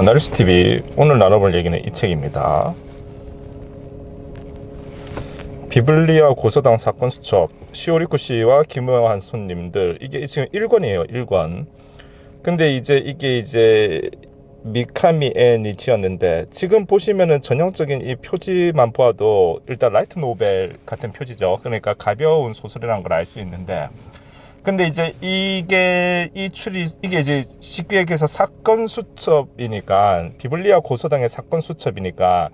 나르시TV 오늘 나눠볼 얘기는 이 책입니다. 비블리아 고서당 사건 수첩 시오리쿠 씨와 김우한 손님들. 이게 지금 1권이에요. 1권. 근데 이게 미카미 앤이 지었는데, 지금 보시면은 전형적인 이 표지만 보아도 일단 라이트 노벨 같은 표지죠. 그러니까 가벼운 소설이라는 걸 알 수 있는데, 근데 이게 이제 쉽게 얘기해서 사건 수첩이니까, 비블리아 고서당의 사건 수첩이니까,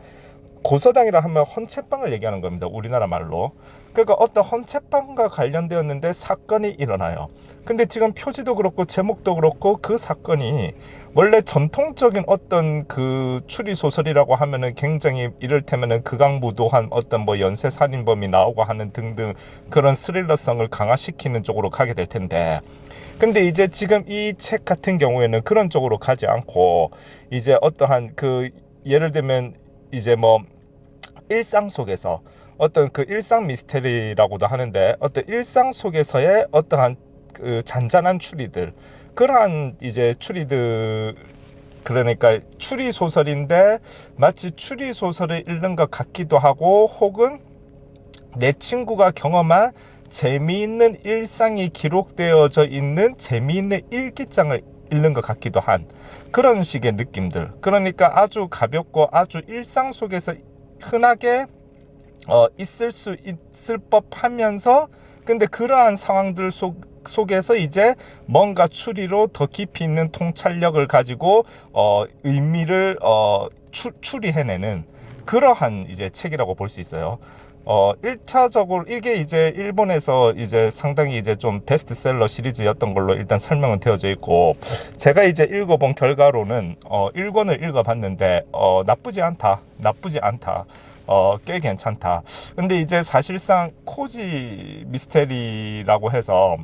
고서당이라 하면 헌책방을 얘기하는 겁니다. 우리나라 말로. 그러니까 어떤 헌책방과 관련되었는데 사건이 일어나요. 근데 지금 표지도 그렇고 제목도 그렇고 그 사건이 원래 전통적인 어떤 그 추리소설이라고 하면은 굉장히 이를테면은 극악무도한 어떤 뭐 연쇄살인범이 나오고 하는 등등 그런 스릴러성을 강화시키는 쪽으로 가게 될 텐데, 근데 이제 지금 이 책 같은 경우에는 그런 쪽으로 가지 않고 이제 어떠한 그 예를 들면 이제 뭐 일상 속에서 어떤 그 일상 미스테리라고도 하는데, 어떤 일상 속에서의 어떠한 그 잔잔한 추리들, 그러한 이제 추리들, 그러니까 추리 소설인데 마치 추리 소설을 읽는 것 같기도 하고, 혹은 내 친구가 경험한 재미있는 일상이 기록되어져 있는 재미있는 일기장을 읽는 것 같기도 한 그런 식의 느낌들. 그러니까 아주 가볍고 아주 일상 속에서 흔하게 있을 수 있을 법하면서, 근데 그러한 상황들 속에서 이제 뭔가 추리로 더 깊이 있는 통찰력을 가지고 의미를 추리해내는 그러한 이제 책이라고 볼 수 있어요. 1차적으로 이게 이제 일본에서 이제 상당히 이제 좀 베스트셀러 시리즈였던 걸로 일단 설명은 되어져 있고, 제가 이제 읽어본 결과로는 1권을 읽어봤는데 나쁘지 않다. 꽤 괜찮다. 근데 이제 사실상 코지 미스테리라고 해서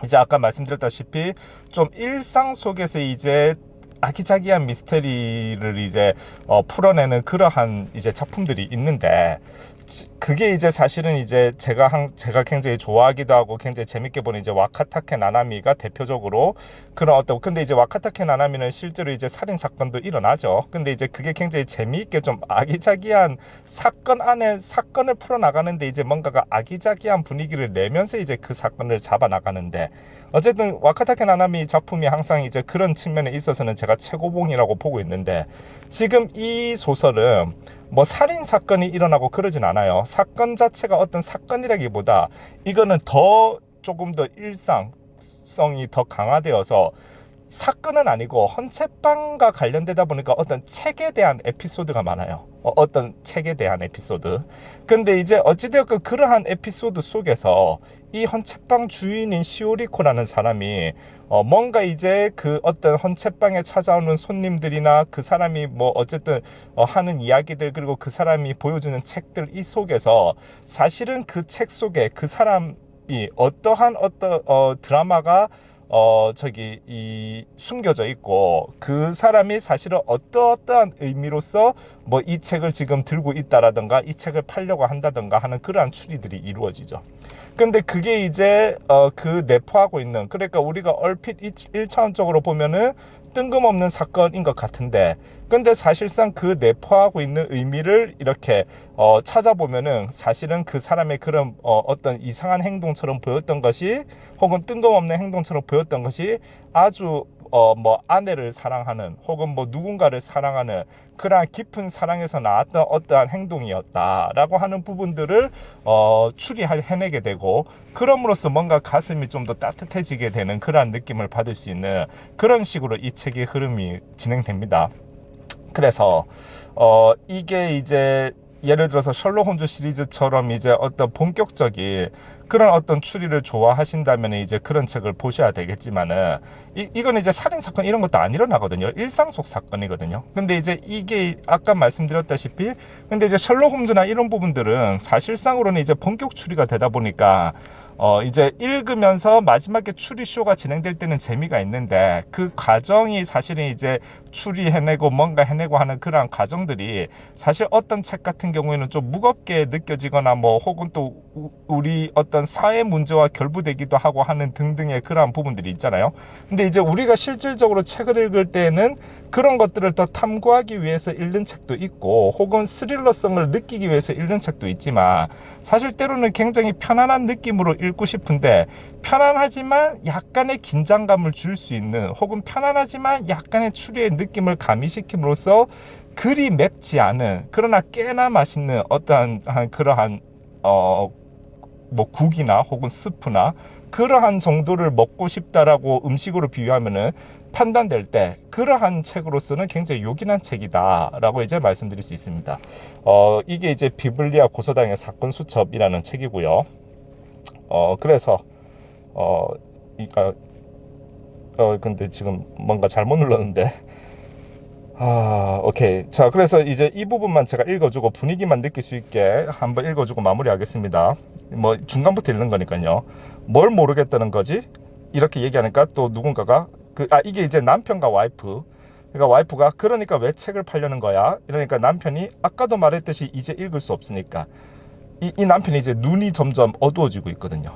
이제 아까 말씀드렸다시피 좀 일상 속에서 이제 아기자기한 미스테리를 이제 풀어내는 그러한 이제 작품들이 있는데, 그게 이제 사실은 이제 제가 굉장히 좋아하기도 하고 굉장히 재밌게 보는 이제 와카타케 나나미가 대표적으로 그런 어떤, 근데 이제 와카타케 나나미는 실제로 이제 살인 사건도 일어나죠. 근데 이제 그게 굉장히 재미있게 좀 아기자기한 사건 안에 사건을 풀어나가는데, 이제 뭔가가 아기자기한 분위기를 내면서 이제 그 사건을 잡아나가는데, 어쨌든 와카타케 나나미 작품이 항상 이제 그런 측면에 있어서는 제가 최고봉이라고 보고 있는데, 지금 이 소설은 뭐 살인 사건이 일어나고 그러진 않아요. 사건 자체가 어떤 사건이라기보다 이거는 더 조금 더 일상성이 더 강화되어서, 사건은 아니고 헌책방과 관련되다 보니까 어떤 책에 대한 에피소드가 많아요. 어떤 책에 대한 에피소드. 근데 이제 어찌되었건 그러한 에피소드 속에서 이 헌책방 주인인 시오리코라는 사람이 뭔가 이제 그 어떤 헌책방에 찾아오는 손님들이나 그 사람이 뭐 어쨌든 하는 이야기들, 그리고 그 사람이 보여주는 책들, 이 속에서 사실은 그 책 속에 그 사람이 어떠한 드라마가 숨겨져 있고, 그 사람이 사실은 어떠한 의미로서 뭐 이 책을 지금 들고 있다라든가 이 책을 팔려고 한다든가 하는 그러한 추리들이 이루어지죠. 근데 그게 이제 그 내포하고 있는, 그러니까 우리가 얼핏 1차원적으로 보면은 뜬금없는 사건인 것 같은데, 근데 사실상 그 내포하고 있는 의미를 이렇게 찾아보면은 사실은 그 사람의 그런 어떤 이상한 행동처럼 보였던 것이, 혹은 뜬금없는 행동처럼 보였던 것이 아주 뭐 아내를 사랑하는, 혹은 뭐 누군가를 사랑하는 그러한 깊은 사랑에서 나왔던 어떠한 행동이었다라고 하는 부분들을 해내게 되고, 그럼으로써 뭔가 가슴이 좀 더 따뜻해지게 되는 그러한 느낌을 받을 수 있는 그런 식으로 이 책의 흐름이 진행됩니다. 그래서 이게 이제 예를 들어서 셜록 홈즈 시리즈처럼 이제 어떤 본격적인 그런 어떤 추리를 좋아하신다면 이제 그런 책을 보셔야 되겠지만은, 이건 이제 살인사건 이런 것도 안 일어나거든요. 일상 속 사건이거든요. 근데 이제 이게 아까 말씀드렸다시피, 근데 이제 셜록 홈즈나 이런 부분들은 사실상으로는 이제 본격 추리가 되다 보니까 이제 읽으면서 마지막에 추리쇼가 진행될 때는 재미가 있는데 그 과정이 사실은 이제 추리해내고 뭔가 해내고 하는 그러한 과정들이 사실 어떤 책 같은 경우에는 좀 무겁게 느껴지거나 뭐 혹은 또 우리 어떤 사회 문제와 결부되기도 하고 하는 등등의 그러한 부분들이 있잖아요. 근데 이제 우리가 실질적으로 책을 읽을 때는 그런 것들을 더 탐구하기 위해서 읽는 책도 있고 혹은 스릴러성을 느끼기 위해서 읽는 책도 있지만 사실 때로는 굉장히 편안한 느낌으로 읽고 싶은데 편안하지만 약간의 긴장감을 줄 수 있는 혹은 편안하지만 약간의 추리의 느낌을 가미시킴으로써 그리 맵지 않은 그러나 꽤나 맛있는 어떠한 그러한 뭐 국이나 혹은 스프나 그러한 정도를 먹고 싶다라고 음식으로 비유하면은 판단될 때 그러한 책으로서는 굉장히 요긴한 책이다라고 이제 말씀드릴 수 있습니다. 이게 이제 비블리아 고서당의 사건 수첩이라는 책이고요. 그래서 근데 지금 뭔가 잘못 눌렀는데 오케이. 자, 그래서 이제 이 부분만 제가 읽어주고 분위기만 느낄 수 있게 한번 읽어주고 마무리하겠습니다. 뭐 중간부터 읽는 거니까요. 뭘 모르겠다는 거지? 이렇게 얘기하니까 또 누군가가 이게 이제 남편과 와이프. 그러니까 와이프가 그러니까 왜 책을 팔려는 거야? 이러니까 남편이 아까도 말했듯이 이제 읽을 수 없으니까 이 남편이 이제 눈이 점점 어두워지고 있거든요.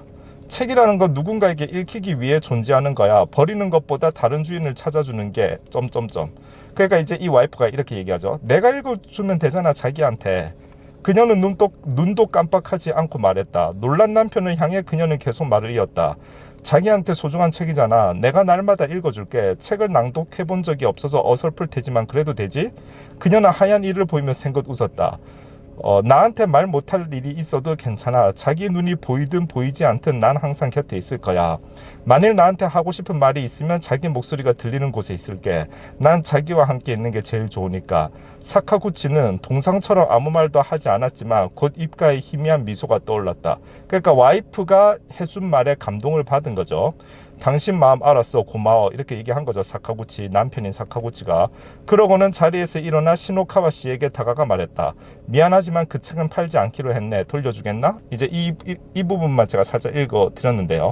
책이라는 건 누군가에게 읽히기 위해 존재하는 거야. 버리는 것보다 다른 주인을 찾아주는 게 점점점. 그러니까 이제 이 와이프가 이렇게 얘기하죠. 내가 읽어주면 되잖아 자기한테. 그녀는 눈도 깜빡하지 않고 말했다. 놀란 남편을 향해 그녀는 계속 말을 이었다. 자기한테 소중한 책이잖아. 내가 날마다 읽어줄게. 책을 낭독해 본 적이 없어서 어설플 테지만 그래도 되지? 그녀는 하얀 이를 보이며 생긋 웃었다. 나한테 말 못할 일이 있어도 괜찮아. 자기 눈이 보이든 보이지 않든 난 항상 곁에 있을 거야. 만일 나한테 하고 싶은 말이 있으면 자기 목소리가 들리는 곳에 있을게. 난 자기와 함께 있는 게 제일 좋으니까. 사카구치는 동상처럼 아무 말도 하지 않았지만 곧 입가에 희미한 미소가 떠올랐다. 그러니까 와이프가 해준 말에 감동을 받은 거죠. 당신 마음 알았어, 고마워, 이렇게 얘기한 거죠. 사카구치, 남편인 사카구치가. 그러고는 자리에서 일어나 시노카와 씨에게 다가가 말했다. 미안하지만 그 책은 팔지 않기로 했네. 돌려주겠나? 이제 이 부분만 제가 살짝 읽어 드렸는데요.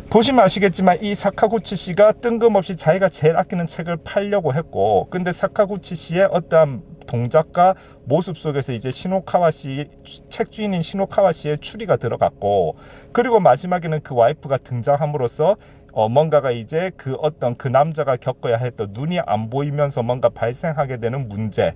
보시면 아시겠지만 이 사카구치 씨가 뜬금없이 자기가 제일 아끼는 책을 팔려고 했고, 근데 사카구치 씨의 어떠한 동작과 모습 속에서 이제 시노카와 씨, 책 주인인 시노카와 씨의 추리가 들어갔고, 그리고 마지막에는 그 와이프가 등장함으로써 뭔가가 이제 그 어떤 그 남자가 겪어야 했던 눈이 안 보이면서 뭔가 발생하게 되는 문제,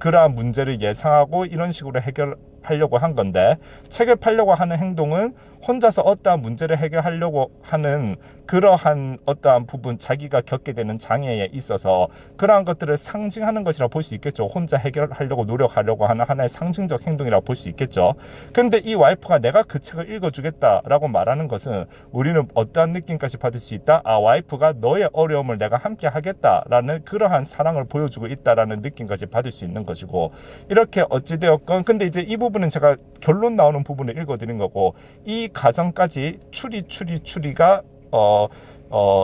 그러한 문제를 예상하고 이런 식으로 해결하려고 한 건데, 책을 팔려고 하는 행동은 혼자서 어떠한 문제를 해결하려고 하는 그러한 어떠한 부분, 자기가 겪게 되는 장애에 있어서 그러한 것들을 상징하는 것이라 볼 수 있겠죠. 혼자 해결하려고 노력하려고 하는 하나의 상징적 행동이라 볼 수 있겠죠. 근데 이 와이프가 내가 그 책을 읽어주겠다라고 말하는 것은 우리는 어떠한 느낌까지 받을 수 있다? 와이프가 너의 어려움을 내가 함께 하겠다라는 그러한 사랑을 보여주고 있다라는 느낌까지 받을 수 있는 것이고, 이렇게 어찌되었건 근데 이제 이 부분은 제가 결론 나오는 부분을 읽어드린 거고, 이 과정까지 추리가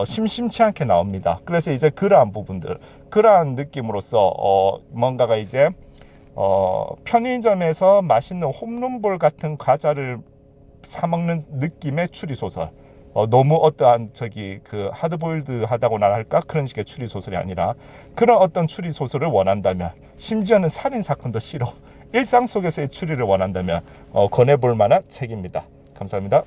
심심치 않게 나옵니다. 그래서 이제 그러한 부분들, 그러한 느낌으로서 뭔가가 이제 편의점에서 맛있는 홈런볼 같은 과자를 사 먹는 느낌의 추리 소설. 너무 어떠한 그 하드보일드하다고나 할까, 그런 식의 추리 소설이 아니라 그런 어떤 추리 소설을 원한다면, 심지어는 살인 사건도 싫어, 일상 속에서의 추리를 원한다면 권해볼 만한 책입니다. 감사합니다.